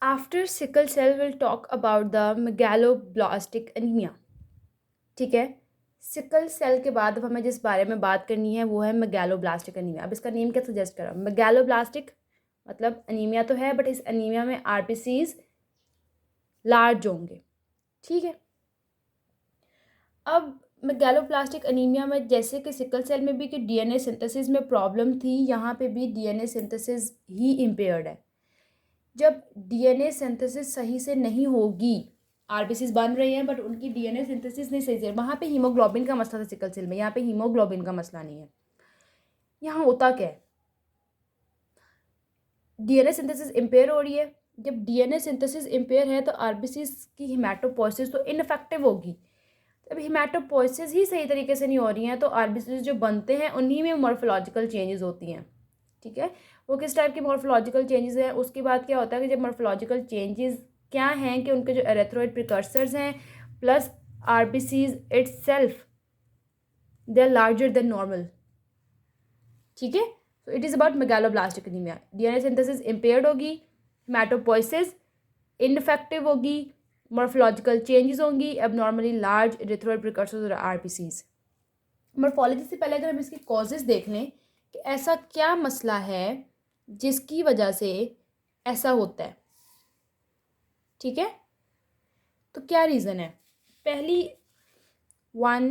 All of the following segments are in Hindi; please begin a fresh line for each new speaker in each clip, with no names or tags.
After sickle cell will talk about the megaloblastic anaemia. ठीक है। सिकल सेल के बाद अब हमें जिस बारे में बात करनी है वो है मेगैलोब्लास्टिक एनीमिया। अब इसका नेम क्या सजेस्ट करा, मेगैलोब्लास्टिक मतलब एनीमिया तो है, बट इस एनीमिया में आरबीसीज लार्ज होंगे। ठीक है। अब मेगैलोब्लास्टिक एनीमिया में जैसे कि सिकल सेल में भी कि डीएनए सिंथेसिस में प्रॉब्लम थी, यहाँ पे भी डीएनए सिंथेसिस ही इम्पेयर्ड है। जब डीएनए सिंथेसिस सही से नहीं होगी, आरबीसीज बन रही हैं बट उनकी डीएनए सिंथेसिस नहीं सही से, वहाँ पे हीमोग्लोबिन का मसला था सिकल सेल में, यहाँ पे हीमोग्लोबिन का मसला नहीं है। यहाँ होता क्या है, डीएनए सिंथेसिस इम्पेयर हो रही है। जब डीएनए सिंथेसिस इम्पेयर है तो आरबीसीज की हिमैटोपोइसिस तो इनफेक्टिव होगी। जब हिमैटोपोइसिस ही सही तरीके से नहीं हो रही हैं तो आरबीसीज जो बनते हैं उन्हीं में मॉर्फोलॉजिकल चेंजेस होती हैं। ठीक है। वो किस टाइप की मॉर्फोलॉजिकल चेंजेस हैं, उसके बाद क्या होता है कि जब मॉर्फोलॉजिकल चेंजेस क्या हैं कि उनके जो एरेथ्रोइड प्रिकर्सर्स हैं plus RBCs itself they are larger than normal. ठीक है। So it is about megaloblastic anaemia. DNA synthesis impaired होगी, हिमैटोपोइसिस इनफेक्टिव होगी, मॉर्फोलॉजिकल चेंजेस होंगी, अब नॉर्मली लार्ज एरिथ्रोइड प्रिकर्सर्स और आरबीसीज। मॉर्फोलॉजी से पहले अगर हम इसकी कॉजेज देख लें कि ऐसा क्या मसला है जिसकी वजह से ऐसा होता है। ठीक है। तो क्या रीज़न है, पहली 1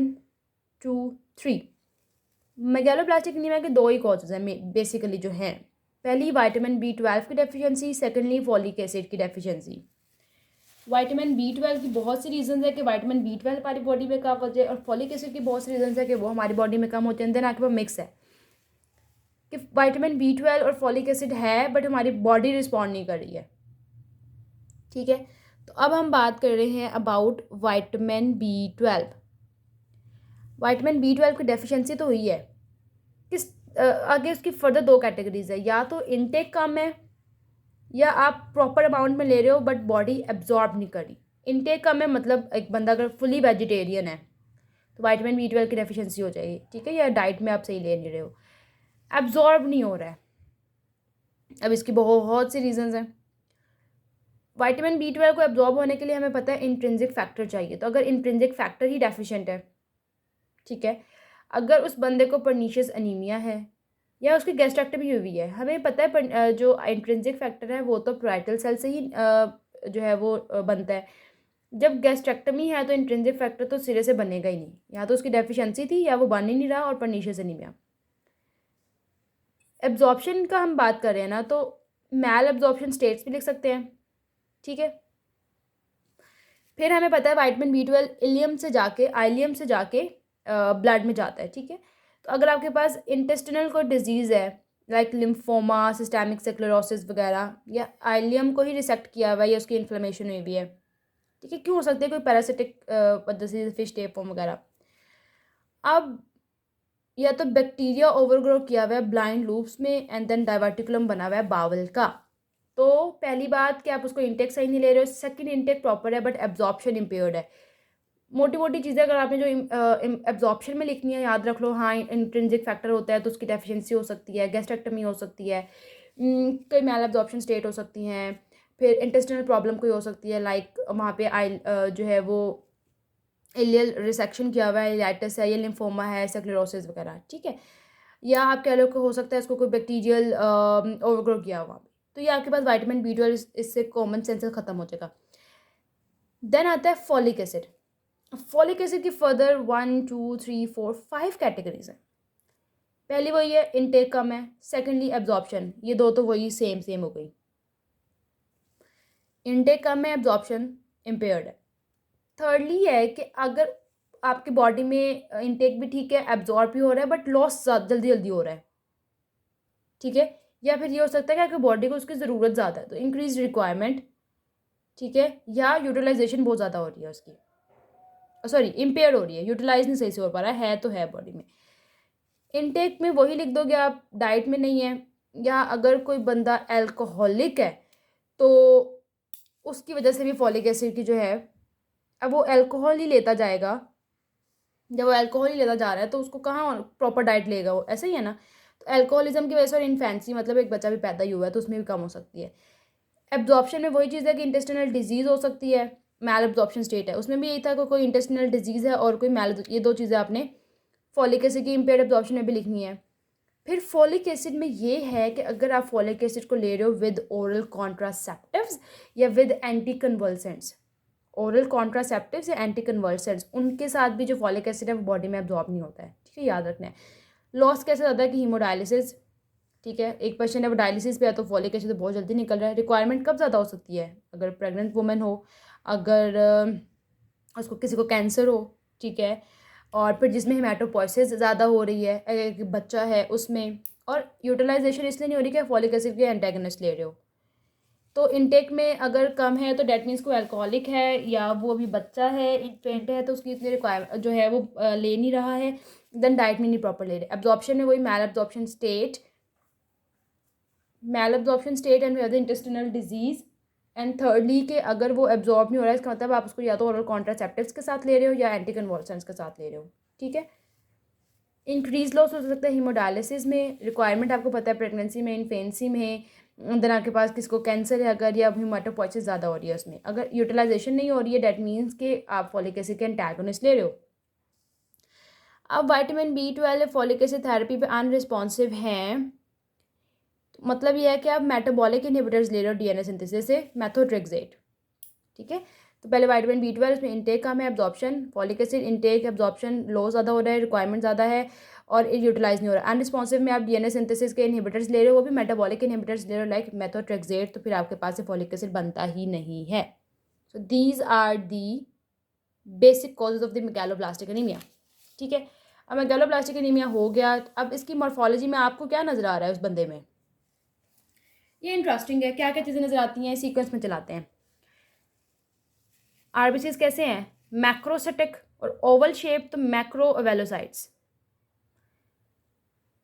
2 3 मेगैलोब्लास्टिक एनीमिया के दो ही कॉजेज हैं बेसिकली जो हैं। पहली विटामिन B12 की डेफिशिएंसी, सेकेंडली फॉलिक एसिड की डेफिशिएंसी। विटामिन B12 की बहुत सी रीजन है कि विटामिन B12 हमारी बॉडी में कम हो जाए, और फॉलिक एसिड की बहुत सी रीजन है कि वो हमारी बॉडी में कम होते हैं। देन आपके पास मिक्स है कि विटामिन B12 और फॉलिक एसिड है बट हमारी बॉडी रिस्पॉन्ड नहीं कर रही है। ठीक है। तो अब हम बात कर रहे हैं अबाउट विटामिन B12 की डेफिशिएंसी तो हुई है। किस आगे उसकी फर्दर दो कैटेगरीज है, या तो इनटेक कम है या आप प्रॉपर अमाउंट में ले रहे हो बट बॉडी एब्जॉर्ब नहीं करी। इनटेक कम है मतलब एक बंदा अगर फुली वेजिटेरियन है तो विटामिन B12 की डेफिशिएंसी हो जाएगी। ठीक है। या डाइट में आप सही ले नहीं रहे हो, एब्जॉर्ब नहीं हो रहा है। अब इसकी बहुत सी रीजंस हैं। विटामिन B12 को एब्जॉर्ब होने के लिए हमें पता है इंट्रिंसिक फैक्टर चाहिए। तो अगर इंट्रिंसिक फैक्टर ही डेफिशिएंट है, ठीक है, अगर उस बंदे को परनीशियस अनीमिया है या उसकी गैस्ट्रेक्टमी हुई है, हमें पता है जो इंट्रिंसिक फैक्टर है वो तो पैराइटल सेल से ही जो है वो बनता है। जब गैस्ट्रेक्टमी है तो इंट्रिंसिक फैक्टर तो सिरे से बनेगा ही नहीं, या तो उसकी डेफिशिएंसी थी या वो बन ही नहीं रहा, और परनीशियस अनीमिया। एब्जॉर्प्शन का हम बात कर रहे हैं ना, तो मैल एब्जॉर्प्शन स्टेट्स भी लिख सकते हैं। ठीक है। फिर हमें पता है विटामिन B12 इलियम से जाके आइलियम से जाके ब्लड में जाता है। ठीक है। तो अगर आपके पास इंटेस्टिनल कोई डिजीज़ है लाइक लिम्फोमा, सिस्टेमिक स्क्लेरोसिस वगैरह, या आइलियम को ही रिसेक्ट किया हुआ है या उसकी इन्फ्लेमेशन हुई हुई है, ठीक है, क्यों हो सकती है कोई पैरासिटिक वजह से, फिश टेपवर्म वगैरह। अब या तो बैक्टीरिया ओवरग्रो किया हुआ है ब्लाइंड लूप्स में एंड देन डाइवर्टिकुलम बना हुआ है बावल का। तो पहली बात कि आप उसको इंटेक सही नहीं ले रहे हो, सेकंड इंटेक प्रॉपर है बट एब्जॉर्प्शन इम्पेयर्ड है। मोटी मोटी चीज़ें अगर आपने जो एब्जॉर्प्शन में लिखनी है याद रख लो। हाँ, इंट्रिंसिक फैक्टर होता है तो उसकी डेफिशिएंसी हो सकती है, गैस्ट्रेक्टमी हो सकती है, कोई मैल एब्जॉर्प्शन स्टेट हो सकती हैं, फिर इंटेस्टिनल प्रॉब्लम कोई हो सकती है लाइक वहाँ पे आई जो है वो इलियल रिसेक्शन किया हुआ है, इलाइटिस है, या लिम्फोमा है, स्क्लेरोसिस वगैरह। ठीक है। या आप कह लो कि हो सकता है इसको कोई बैक्टीरियल ओवरग्रो किया हुआ। तो ये आपके पास विटामिन B12 इससे कॉमन सेंस ख़त्म हो जाएगा। देन आता है फॉलिक एसिड। फॉलिक एसिड की फर्दर 1 2 3 4 5 कैटेगरीज हैं। पहली वही है इनटेक कम है, सेकेंडली एब्जॉर्प्शन, ये दो तो वही सेम सेम हो गई। इनटेक कम है, एब्जॉर्प्शन इम्पेयर्ड है। थर्डली है कि अगर आपकी बॉडी में इनटेक भी ठीक है, एब्जॉर्ब भी हो रहा है बट लॉस जल्दी जल्दी हो रहा है। ठीक है। या फिर ये हो सकता है कि आपकी बॉडी को उसकी ज़रूरत ज़्यादा है तो इंक्रीज रिक्वायरमेंट। ठीक है। या यूटिलाइजेशन बहुत ज़्यादा हो रही है उसकी, सॉरी इम्पेयर हो रही है, यूटिलाइज नहीं सही से हो पा रहा है तो है बॉडी में। इनटेक में वही लिख दोगे आप, डाइट में नहीं है। या अगर कोई बंदा एल्कोहलिक है तो उसकी वजह से भी फॉलिक एसिड की जो है, अब वो एल्कोहल ही लेता जाएगा, जब वो एल्कोहल ही लेता जा रहा है तो उसको कहाँ प्रॉपर डाइट लेगा, वो ऐसा ही है ना। तो एल्कोहलिज्म की वजह से और इन्फेंसी मतलब एक बच्चा भी पैदा ही हुआ है तो उसमें भी कम हो सकती है। एब्जॉर्प्शन में वही चीज़ है कि इंटेस्टिनल डिजीज़ हो सकती है, मैल एब्जॉर्प्शन स्टेट है, उसमें भी यही था कि कोई इंटेस्टिनल डिजीज़ है और कोई मैल, ये दो चीज़ें आपने फॉलिक एसिड की इम्पेयर्ड एब्जॉर्प्शन में भी लिखनी है। फिर फॉलिक एसिड में ये है कि अगर आप फॉलिक एसिड को ले रहे हो विद ओरल कॉन्ट्रासेप्टिव्स या विद एंटी कन्वल्सेंट्स, ओरल कॉन्ट्रासेप्टिव्स या एंटी कन्वल्सेंट्स, उनके साथ भी जो फॉलिक एसिड है वो बॉडी में एब्जॉर्ब नहीं होता है, ठीक है, याद रखना है। लॉस कैसे ज़्यादा है कि हीमोडायलिसिस, ठीक है, एक पेशेंट है वो डायलिसिस पे है तो फॉलिक एसिड तो बहुत जल्दी निकल रहा है। रिक्वायरमेंट कब ज़्यादा हो सकती है, अगर प्रेग्नेंट वुमेन हो, अगर उसको किसी को कैंसर हो, ठीक है, और फिर जिसमें हेमाटोपोइसिस ज़्यादा हो रही है, अगर एक बच्चा है उसमें, और यूटिलाइजेशन इसलिए नहीं हो रही कि फॉलिक एसिड के एंटागनिस्ट ले रहे हो। तो इनटेक में अगर कम है तो डेट मीन्स को अल्कोहलिक है या वो अभी बच्चा है, इन्फेंट है, तो उसकी इतनी रिक्वायरमेंट जो है वो ले नहीं रहा है, देन डाइट में नहीं प्रॉपर ले रहे। एब्जॉर्प्शन में वही mal absorption state, mal state and other intestinal disease. And thirdly कि अगर वो एब्जॉर्ब नहीं हो रहा है, इसका मतलब आप उसको या तो ओरल कॉन्ट्रासेप्टिव्स के साथ ले रहे हो या एंटी कन्वल्सेंट्स के साथ ले रहे हो, ठीक है। इंक्रीज लॉस हो सकता है हीमोडायलिसिस में, रिक्वायरमेंट आपको पता है प्रेगनेंसी में, इन्फेंसी में, देन आपके पास किसको कैंसर है अगर, या हेमाटोपोइसिस ज़्यादा हो रही है उसमें, अगर यूटिलाइजेशन नहीं हो रही है डेट मीन्स कि आप फॉलिक एसिड के एंटागोनिस्ट ले रहे हो। अब vitamin B12 folic acid therapy पे अनरिस्पॉन्सिव हैं, मतलब ये है कि आप मेटाबॉलिक इनहिबिटर्स ले रहे हो डीएनए सिंथेसिस से, मेथोट्रेक्सेट, ठीक है। तो पहले विटामिन B12 इसमें इंटेक कम है, absorption, folic acid intake absorption low ज़्यादा हो रहा है, रिक्वायरमेंट ज़्यादा है और यूटिलाइज नहीं हो रहा है। अनरिस्पॉन्सिव में आप डीएनए सिंथेसिस के इनहिबिटर्स ले रहे हो, वो भी मेटाबॉलिक इनहिबिटर्स ले रहे हो लाइक मेथोट्रेक्सेट, तो फिर आपके पास से फॉलिक एसिड बनता ही नहीं है। So these are the basic causes of the megaloblastic anaemia, ठीक है। अब मेगालोब्लास्टिक एनीमिया हो गया, अब इसकी मॉर्फोलॉजी में आपको क्या नज़र आ रहा है उस बंदे में, ये इंटरेस्टिंग है, क्या क्या चीज़ें नज़र आती हैं, सीक्वेंस में चलाते हैं। आरबीसीज कैसे हैं, मैक्रोसिटिक और ओवल शेप, तो मैक्रोवेलोसाइट्स।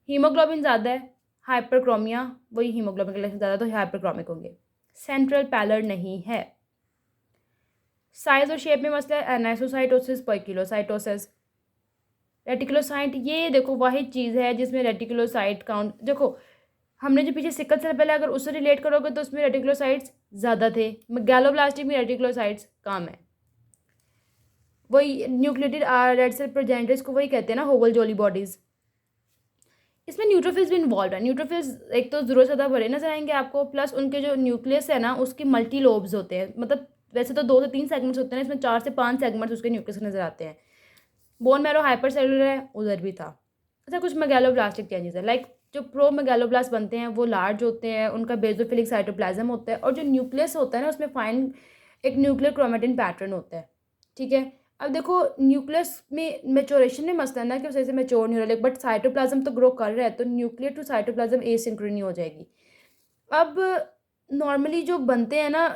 हीमोग्लोबिन ज़्यादा है, हाइपरक्रोमिया, वही हीमोग्लोबिन के लेवल ज़्यादा तो हाइपरक्रोमिक होंगे। सेंट्रल पैलर नहीं है। साइज और शेप में मसला है, एनाइसोसाइटोसिस, पोइकिलोसाइटोसिस। रेटिकुलोसाइट, ये देखो वही चीज़ है जिसमें रेटिकुलोसाइट काउंट, देखो हमने जो पीछे सिकल सेल पहले अगर उससे रिलेट करोगे तो उसमें रेटिकुलोसाइट्स ज़्यादा थे, गैलोब्लास्टिक में रेटिकुलोसाइट्स कम है। वही न्यूक्लियोटिड रेड सेल प्रोजेनिटर्स को वही कहते हैं ना, होवल जोली बॉडीज़। इसमें न्यूट्रोफिल्स भी इन्वॉल्व है। न्यूट्रोफिल्स एक तो ज़रूरत ज़्यादा बड़े नजर आएंगे आपको, प्लस उनके जो न्यूक्लियस है ना उसके मल्टी लोब्स होते हैं, मतलब वैसे तो 2 से 3 सेगमेंट्स होते हैं, इसमें 4 से 5 सेगमेंट्स उसके न्यूक्लियस नजर आते हैं। बोन मैरो हाइपर सेलुलर है, उधर भी था। अच्छा, कुछ मेगालोब्लास्टिक चेंजेस है, लाइक जो प्रो मेगालोब्लास्ट बनते हैं वो लार्ज होते हैं, उनका बेजोफिलिक साइटोप्लाज्म होता है, और जो न्यूक्लियस होता है ना उसमें फाइन एक न्यूक्लियर क्रोमेटिन पैटर्न होता है, ठीक है। अब देखो न्यूक्लियस में मेचोरेशन में मसला है ना कि उसे से मेच्योर नहीं हो रहा, बट साइटोप्लाज्म तो ग्रो कर रहा है, तो न्यूक्लियर टू साइटोप्लाज्म एसिंक्रोनी हो जाएगी। अब नॉर्मली जो बनते हैं ना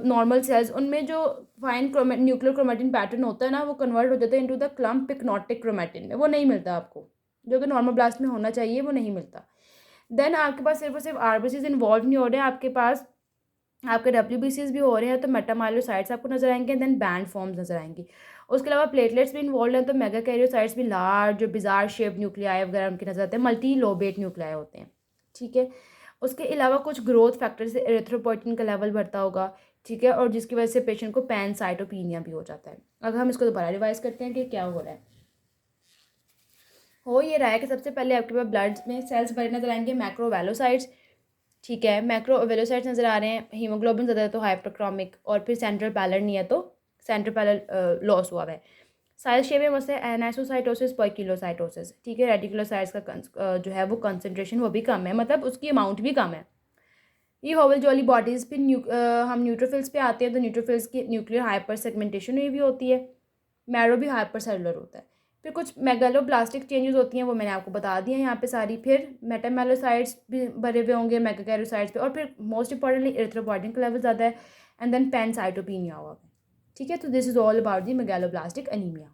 नॉर्मल सेल्स, उनमें जो फाइन न्यूक्लियर क्रोमेटिन पैटर्न होता है ना वो कन्वर्ट हो जाता है इनटू द क्लम्प पिक्नोटिक क्रोमेटिन में, वो नहीं मिलता आपको, जो कि नॉर्मल ब्लास्ट में होना चाहिए, वो नहीं मिलता। देन आपके पास सिर्फ और सिर्फ आरबीसीज इन्वॉल्व नहीं हो रहे हैं, आपके पास आपके डब्ल्यूबीसीज भी हो रहे हैं, तो मेटामाइलोसाइट्स आपको नजर आएंगे, देन बैंड फॉर्म्स नजर आएंगी। उसके अलावा प्लेटलेट्स भी इन्वॉल्व हैं, तो मेगा कैरियोसाइट्स भी लार्ज जो बिजार शेप न्यूक्लियाई वगैरह उनके नजर आते हैं, मल्टी लोबेट न्यूक्लियाई होते हैं, ठीक है। उसके अलावा कुछ ग्रोथ फैक्टर से एरिथ्रोपोइटिन का लेवल बढ़ता होगा, ठीक है, और जिसकी वजह से पेशेंट को पैनसाइटोपिनिया भी हो जाता है। अगर हम इसको दोबारा रिवाइज करते हैं कि क्या हो रहा है, हो ये रहा है कि सबसे पहले आपके पास ब्लड में सेल्स बड़े नजर आएंगे, मैक्रोवेलोसाइट्स, ठीक है, मैक्रोवेलोसाइट्स नजर आ रहे हैं, हीमोग्लोबिन ज़्यादा है तो हाइपरक्रोमिक, और फिर सेंट्रल पैलर नहीं है तो सेंट्रल पैलर लॉस हुआ है। साइज शेप में मसले एनाइसोसाइटोसिस, पोइकिलोसाइटोसिस, ठीक है। रेटिकुलोसाइट्स का जो है वो कंसनट्रेशन वो भी कम है, मतलब उसकी अमाउंट भी कम है। ये होवल जॉली बॉडीज़। फिर हम न्यूट्रोफिल्स पे आते हैं, तो न्यूट्रोफिल्स की न्यूक्लियर हाइपर सेगमेंटेशन हुई भी होती है, मैरो भी हाइपर सेलुलर होता है। फिर कुछ मेगालोब्लास्टिक चेंजेस होती हैं, वो मैंने आपको बता दिया यहाँ पे सारी। फिर मेटामेलोसाइट्स भी भरे हुए होंगे मेगाकैरियोसाइट्स पे, और फिर मोस्ट इंपॉर्टेंटली एरिथ्रोपोइटिन का लेवल ज़्यादा है, एंड देन पैनसाइटोपिनिया हुआ है, ठीक है। तो this is all about the megaloblastic anaemia.